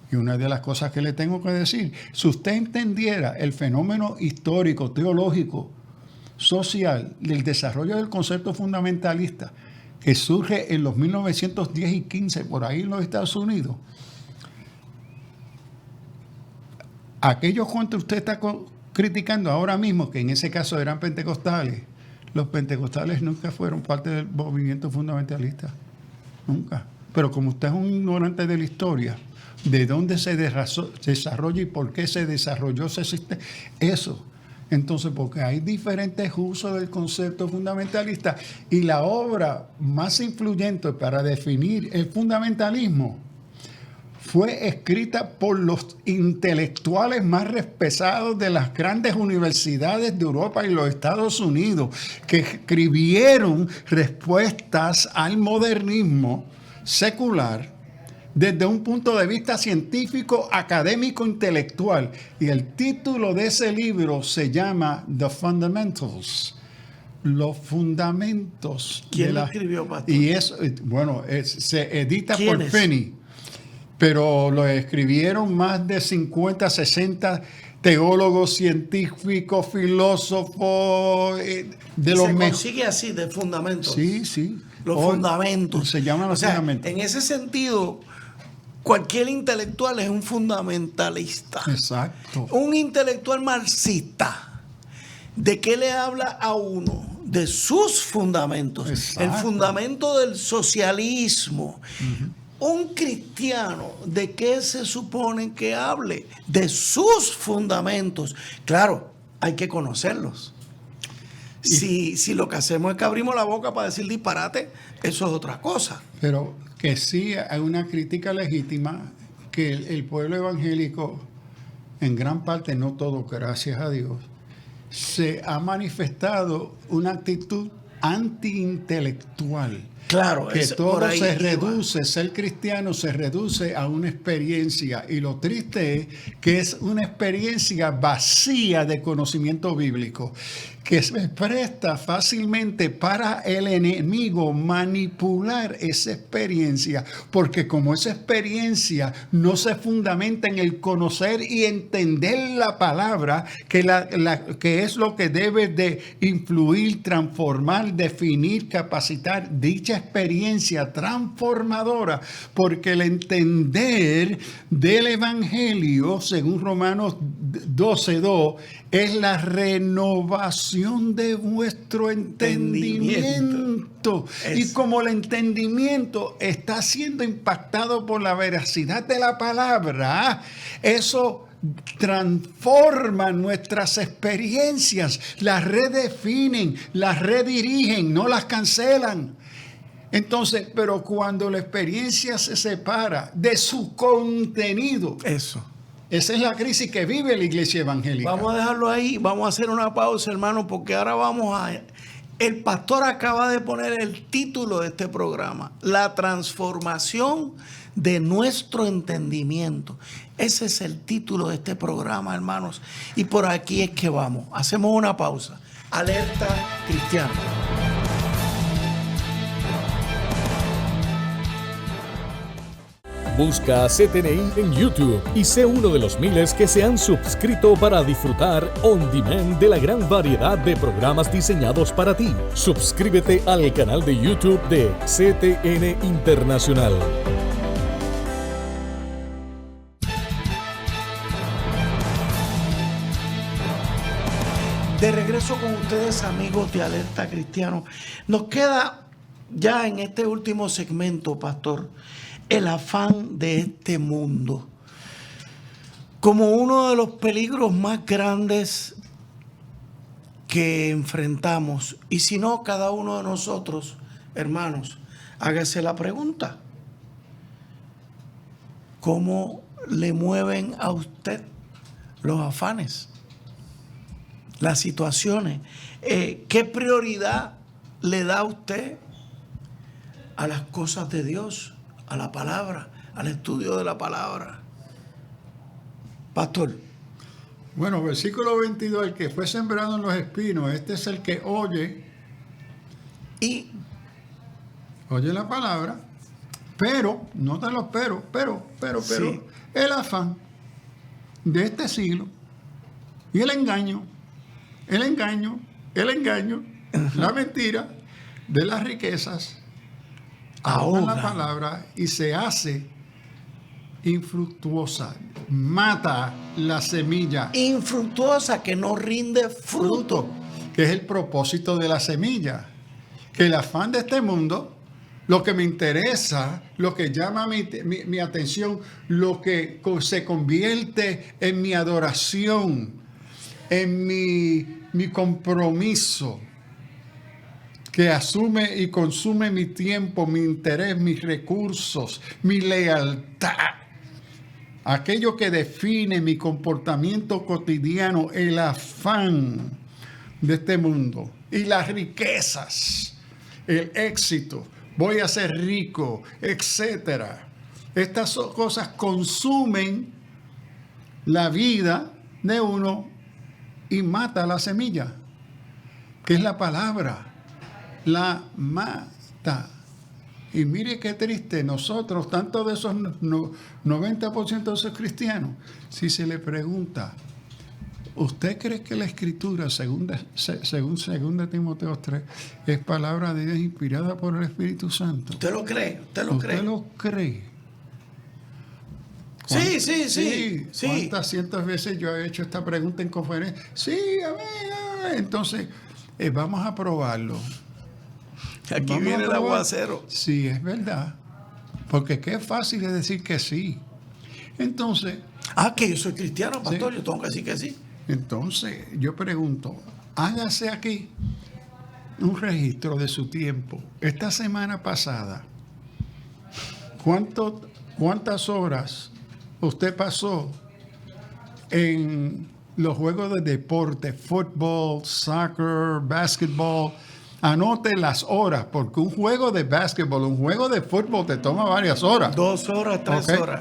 Y una de las cosas que le tengo que decir, si usted entendiera el fenómeno histórico, teológico, social del desarrollo del concepto fundamentalista que surge en los 1910 y 15 por ahí en los Estados Unidos, aquellos cuantos usted está criticando ahora mismo, que en ese caso eran pentecostales, los pentecostales nunca fueron parte del movimiento fundamentalista, nunca. Pero como usted es un ignorante de la historia, de dónde se desarrolla y por qué se desarrolló ese sistema, eso. Entonces, porque hay diferentes usos del concepto fundamentalista, y la obra más influyente para definir el fundamentalismo fue escrita por los intelectuales más respetados de las grandes universidades de Europa y los Estados Unidos, que escribieron respuestas al modernismo secular desde un punto de vista científico, académico, intelectual. Y el título de ese libro se llama The Fundamentals. Los fundamentos. ¿Quién lo escribió, pastor? Y eso, bueno, se edita por Finney, pero lo escribieron más de 50, 60 teólogos, científicos, filósofos, de los mejores. Se consigue así, de fundamentos. Sí. Los fundamentos. Se llaman los fundamentos. En ese sentido, cualquier intelectual es un fundamentalista. Exacto. Un intelectual marxista, ¿de qué le habla a uno? De sus fundamentos. Exacto. El fundamento del socialismo. Un cristiano, ¿de qué se supone que hable? De sus fundamentos. Claro, hay que conocerlos. Si lo que hacemos es que abrimos la boca para decir disparate, eso es otra cosa. Pero que sí hay una crítica legítima que el pueblo evangélico, en gran parte, no todo, gracias a Dios, se ha manifestado una actitud antiintelectual. Claro, que todo se reduce, ser cristiano se reduce a una experiencia, y lo triste es que es una experiencia vacía de conocimiento bíblico, que se presta fácilmente para el enemigo manipular esa experiencia, porque como esa experiencia no se fundamenta en el conocer y entender la palabra, que es lo que debe de influir, transformar, definir, capacitar dicha experiencia transformadora, porque el entender del Evangelio, según Romanos 12:2, es la renovación de vuestro entendimiento. Y como el entendimiento está siendo impactado por la veracidad de la palabra, eso transforma nuestras experiencias, las redefinen, las redirigen, no las cancelan. Entonces, pero cuando la experiencia se separa de su contenido, esa es la crisis que vive la iglesia evangélica. Vamos a dejarlo ahí, vamos a hacer una pausa, hermano, porque ahora el pastor acaba de poner el título de este programa: la transformación de nuestro entendimiento. Ese es el título de este programa, hermanos. Y por aquí es que vamos. Hacemos una pausa. Alerta Cristiana. Busca a CTNI en YouTube y sé uno de los miles que se han suscrito para disfrutar on demand de la gran variedad de programas diseñados para ti. Suscríbete al canal de YouTube de CTN Internacional. De regreso con ustedes, amigos de Alerta Cristiano. Nos queda ya en este último segmento, pastor, el afán de este mundo. Como uno de los peligros más grandes que enfrentamos. Y si no, cada uno de nosotros, hermanos, hágase la pregunta. ¿Cómo le mueven a usted los afanes? Las situaciones. ¿Qué prioridad le da usted a las cosas de Dios, a la palabra, al estudio de la palabra? Pastor. Bueno, versículo 22, el que fue sembrado en los espinos, este es el que oye la palabra, pero, nota los pero, Sí. el afán de este siglo y el engaño, la mentira de las riquezas, ahoga la palabra y se hace infructuosa, mata la semilla. Infructuosa, que no rinde fruto. Que es el propósito de la semilla. Que el afán de este mundo, lo que me interesa, lo que llama mi atención, lo que se convierte en mi adoración, en mi compromiso, que asume y consume mi tiempo, mi interés, mis recursos, mi lealtad. Aquello que define mi comportamiento cotidiano, el afán de este mundo y las riquezas, el éxito, voy a ser rico, etcétera. Estas cosas consumen la vida de uno y mata la semilla, que es la palabra, la mata. Y mire qué triste, nosotros, tanto de esos 90% de esos cristianos, si se le pregunta, ¿usted cree que la Escritura, según 2 Timoteo 3, es palabra de Dios inspirada por el Espíritu Santo? ¿Usted lo cree? ¿Usted lo cree? Sí. ¿Cuántas cientos veces yo he hecho esta pregunta en conferencia? Sí, amén. Entonces, vamos a probarlo. Aquí viene el aguacero. Sí, es verdad. Porque qué fácil es decir que sí. Entonces... que yo soy cristiano, pastor, sí. Yo tengo que decir que sí. Entonces, yo pregunto, hágase aquí un registro de su tiempo. Esta semana pasada, ¿cuántas horas usted pasó en los juegos de deporte, fútbol, soccer, básquetbol? Anote las horas, porque un juego de básquetbol, un juego de fútbol te toma varias horas. 2 horas, 3 horas.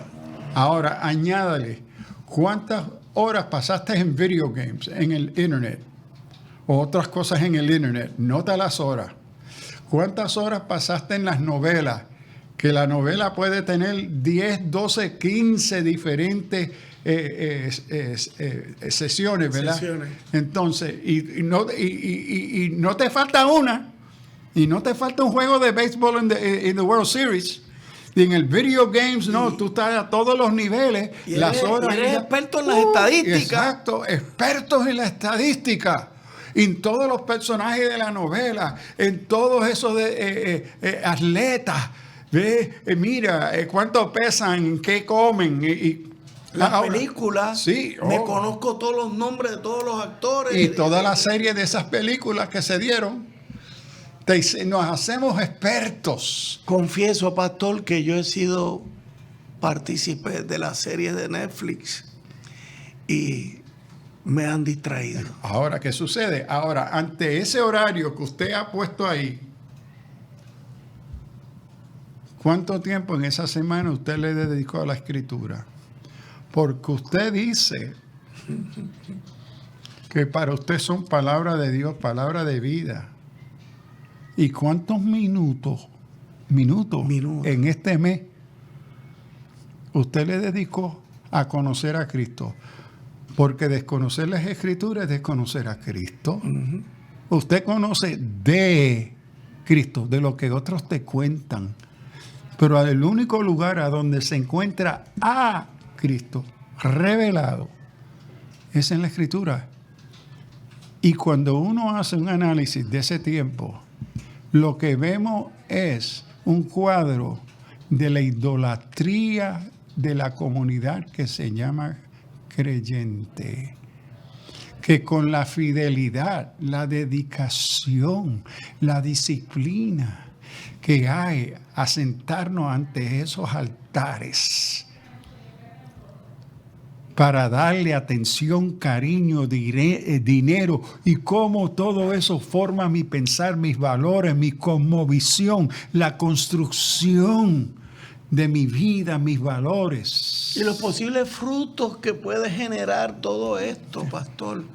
Ahora, añádale, ¿cuántas horas pasaste en video games, en el internet? O otras cosas en el internet. Nota las horas. ¿Cuántas horas pasaste en las novelas? Que la novela puede tener 10, 12, 15 diferentes sesiones, ¿verdad? Sesiones. Entonces, y no te falta una, y no te falta un juego de béisbol en the World Series. Y en el video games, tú estás a todos los niveles, las horas. Eres experto en las estadísticas. Exacto, expertos en la estadística. En todos los personajes de la novela, en todos esos atletas. Mira, cuánto pesan, qué comen. Las películas, sí, me conozco todos los nombres de todos los actores. Y toda la serie de esas películas que se dieron, nos hacemos expertos. Confieso, pastor, que yo he sido partícipe de la serie de Netflix y me han distraído. Ahora, ¿qué sucede? Ahora, ante ese horario que usted ha puesto ahí, ¿cuánto tiempo en esa semana usted le dedicó a la Escritura? Porque usted dice que para usted son palabra de Dios, palabra de vida. ¿Y cuántos minutos en este mes usted le dedicó a conocer a Cristo? Porque desconocer las Escrituras es desconocer a Cristo. Uh-huh. Usted conoce de Cristo, de lo que otros te cuentan. Pero el único lugar a donde se encuentra a Cristo revelado es en la Escritura. Y cuando uno hace un análisis de ese tiempo, lo que vemos es un cuadro de la idolatría de la comunidad que se llama creyente, que con la fidelidad, la dedicación, la disciplina que hay a sentarnos ante esos altares para darle atención, cariño, dinero, y cómo todo eso forma mi pensar, mis valores, mi cosmovisión, la construcción de mi vida, mis valores. Y los posibles frutos que puede generar todo esto, pastor.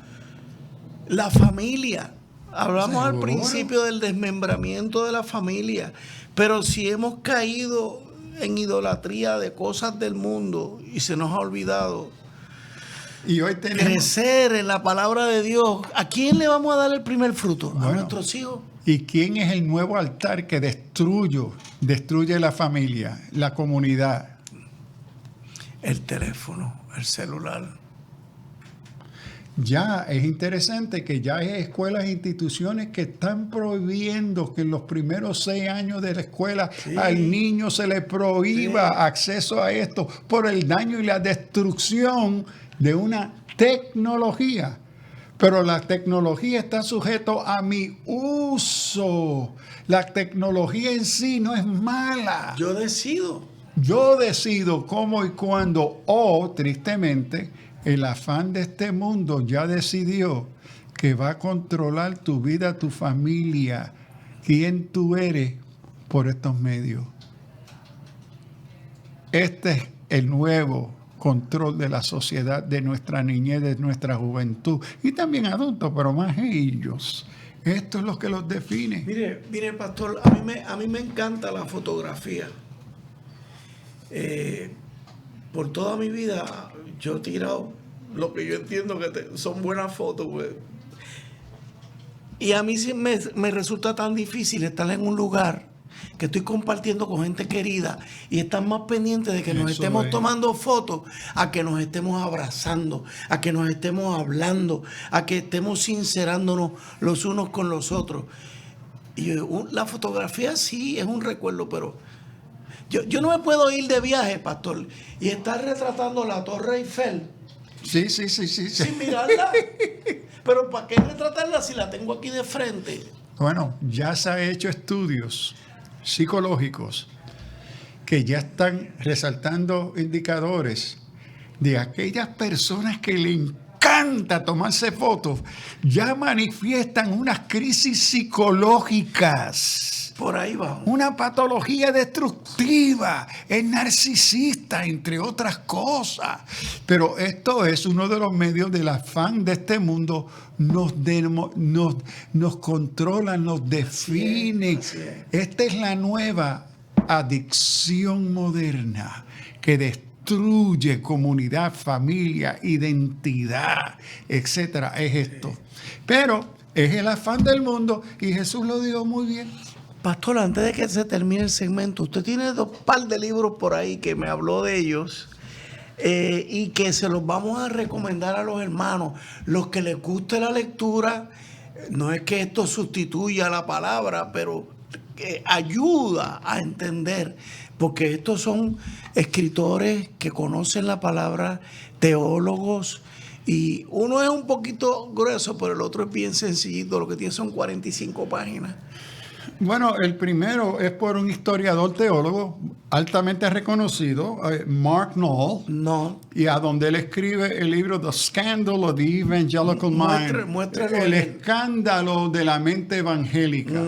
La familia. Hablamos al principio del desmembramiento de la familia, pero si hemos caído en idolatría de cosas del mundo y se nos ha olvidado y hoy tenemos crecer en la palabra de Dios, ¿a quién le vamos a dar el primer fruto? A nuestros hijos. ¿Y quién es el nuevo altar que destruye la familia, la comunidad? El teléfono, el celular. Ya es interesante que ya hay escuelas e instituciones que están prohibiendo que en los primeros 6 años de la escuela al niño se le prohíba acceso a esto por el daño y la destrucción de una tecnología. Pero la tecnología está sujeto a mi uso. La tecnología en sí no es mala. Yo decido cómo y cuándo, o tristemente, el afán de este mundo ya decidió que va a controlar tu vida, tu familia, quién tú eres por estos medios. Este es el nuevo control de la sociedad, de nuestra niñez, de nuestra juventud, y también adultos, pero más ellos. Esto es lo que los define. Mire, pastor, a mí me encanta la fotografía. Por toda mi vida yo he tirado lo que yo entiendo que son buenas fotos, pues. Y a mí sí me resulta tan difícil estar en un lugar que estoy compartiendo con gente querida y estar más pendiente de que nos estemos tomando fotos, a que nos estemos abrazando, a que nos estemos hablando, a que estemos sincerándonos los unos con los otros. Y la fotografía sí es un recuerdo, pero yo no me puedo ir de viaje, pastor, y estar retratando la Torre Eiffel. Sí. Sin mirarla. Pero ¿para qué retratarla si la tengo aquí de frente? Bueno, ya se han hecho estudios psicológicos que ya están resaltando indicadores de aquellas personas que le encanta tomarse fotos, ya manifiestan unas crisis psicológicas. Por ahí vamos. Una patología destructiva, es narcisista, entre otras cosas. Pero esto es uno de los medios del afán de este mundo. Nos controlan, nos definen. Así es. Esta es la nueva adicción moderna que destruye comunidad, familia, identidad, etcétera. Es esto. Pero es el afán del mundo y Jesús lo dijo muy bien. Pastor, antes de que se termine el segmento, usted tiene 2 par de libros por ahí que me habló de ellos y que se los vamos a recomendar a los hermanos. Los que les guste la lectura, no es que esto sustituya la palabra, pero ayuda a entender, porque estos son escritores que conocen la palabra, teólogos, y uno es un poquito grueso, pero el otro es bien sencillito, lo que tiene son 45 páginas. Bueno, el primero es por un historiador teólogo altamente reconocido, Mark Noll, y a donde él escribe el libro The Scandal of the Evangelical Mind, el escándalo de la mente evangélica.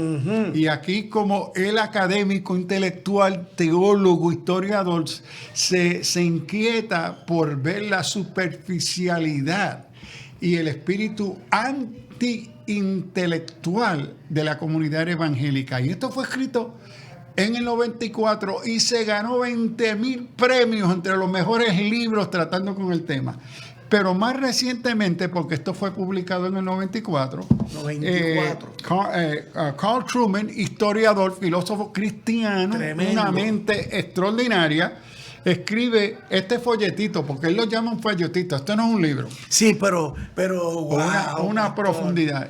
Y aquí, como el académico, intelectual, teólogo, historiador, se inquieta por ver la superficialidad y el espíritu anti-intelectual de la comunidad evangélica. Y esto fue escrito en el 94 y se ganó 20,000 premios entre los mejores libros tratando con el tema. Pero más recientemente, porque esto fue publicado en el 94, Carl Trueman, historiador, filósofo cristiano, una mente extraordinaria, escribe este folletito, porque él lo llama un folletito, esto no es un libro. Sí, pero wow, una profundidad.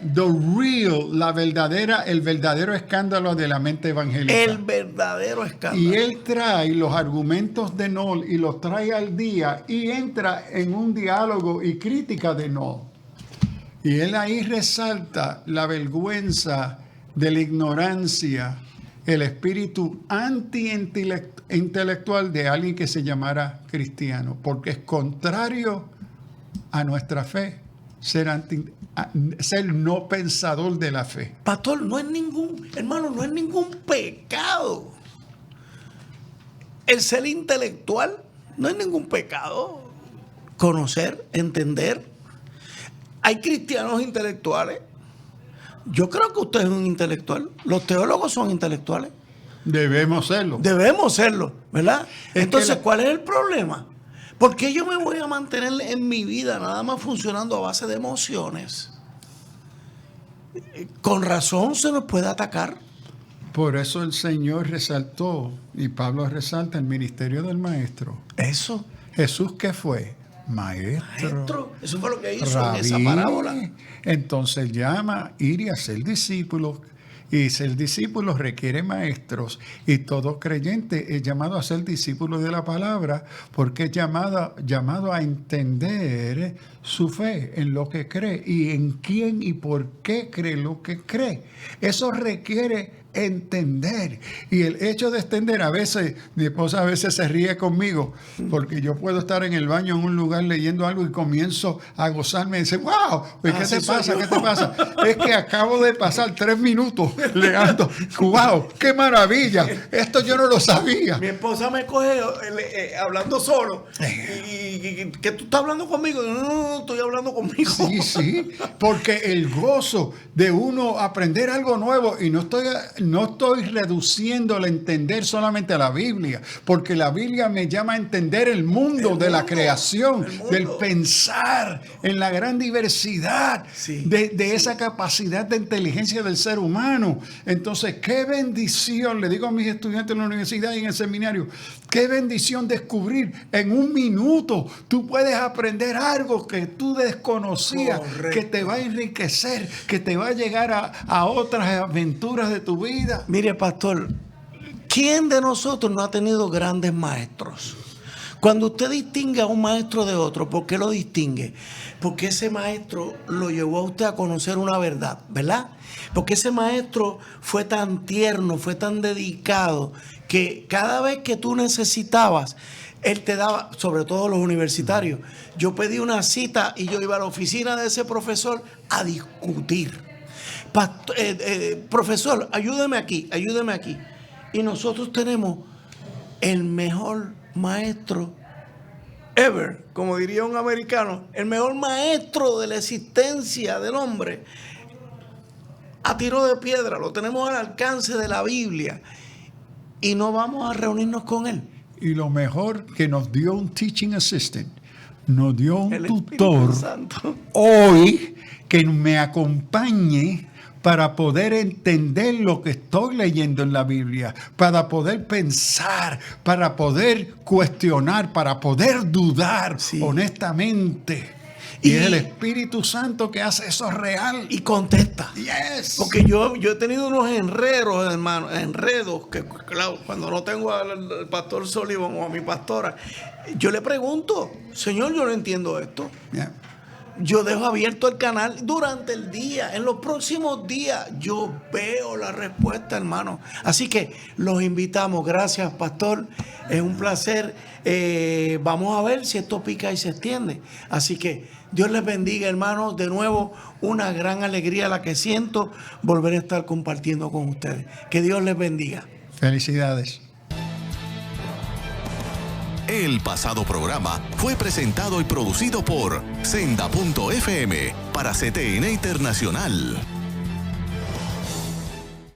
El verdadero escándalo de la mente evangélica. El verdadero escándalo. Y él trae los argumentos de Noll y los trae al día y entra en un diálogo y crítica de Noll. Y él ahí resalta la vergüenza de la ignorancia, el espíritu anti-intelectual de alguien que se llamara cristiano, porque es contrario a nuestra fe ser no pensador de la fe. Pastor, no es ningún pecado. El ser intelectual no es ningún pecado. Conocer, entender. Hay cristianos intelectuales. Yo creo que usted es un intelectual. Los teólogos son intelectuales. Debemos serlo. Debemos serlo, ¿verdad? Entonces, ¿cuál es el problema? ¿Por qué yo me voy a mantener en mi vida nada más funcionando a base de emociones? Con razón se nos puede atacar. Por eso el Señor resaltó, y Pablo resalta, el ministerio del maestro. Eso. Jesús, ¿qué fue? Maestro. Eso fue lo que hizo rabí. en esa parábola. Entonces llama ir y hacer discípulos. Y ser discípulo requiere maestros. Y todo creyente es llamado a ser discípulo de la palabra, porque es llamado a entender su fe en lo que cree y en quién y por qué cree lo que cree. Eso requiere entender. Y el hecho de extender, a veces, mi esposa a veces se ríe conmigo, porque yo puedo estar en el baño en un lugar leyendo algo y comienzo a gozarme y dice, wow, ¿qué te pasa? ¿Qué te pasa? Es que acabo de pasar 3 minutos leyendo, wow, qué maravilla, esto yo no lo sabía. Mi esposa me coge hablando solo y que tú estás hablando conmigo. No, estoy hablando conmigo. Sí, porque el gozo de uno aprender algo nuevo, y no estoy reduciéndolo a entender solamente a la Biblia, porque la Biblia me llama a entender el mundo de la creación, del pensar en la gran diversidad de esa capacidad de inteligencia del ser humano. Entonces, qué bendición, le digo a mis estudiantes en la universidad y en el seminario, qué bendición descubrir en un minuto, tú puedes aprender algo que tú desconocías. Correcto. Que te va a enriquecer, que te va a llegar a otras aventuras de tu vida. Mire, pastor, ¿quién de nosotros no ha tenido grandes maestros? Cuando usted distingue a un maestro de otro, ¿por qué lo distingue? Porque ese maestro lo llevó a usted a conocer una verdad, ¿verdad? Porque ese maestro fue tan tierno, fue tan dedicado, que cada vez que tú necesitabas, él te daba, sobre todo los universitarios. Yo pedí una cita y yo iba a la oficina de ese profesor a discutir. Profesor, ayúdeme aquí. Y nosotros tenemos el mejor maestro ever, como diría un americano, el mejor maestro de la existencia del hombre. A tiro de piedra, lo tenemos al alcance de la Biblia y no vamos a reunirnos con él. Y lo mejor, que nos dio un teaching assistant, nos dio un tutor hoy que me acompañe para poder entender lo que estoy leyendo en la Biblia, para poder pensar, para poder cuestionar, para poder dudar honestamente. Y es el Espíritu Santo que hace eso real. Y contesta. Yes. Porque yo he tenido unos enredos, hermano, que claro, cuando no tengo al pastor Sullivan o a mi pastora, yo le pregunto, Señor, yo no entiendo esto. Yeah. Yo dejo abierto el canal durante el día. En los próximos días yo veo la respuesta, hermano. Así que los invitamos. Gracias, pastor. Es un placer. Vamos a ver si esto pica y se extiende. Así que Dios les bendiga, hermanos. De nuevo, una gran alegría la que siento volver a estar compartiendo con ustedes. Que Dios les bendiga. Felicidades. El pasado programa fue presentado y producido por Senda.fm para CTN Internacional.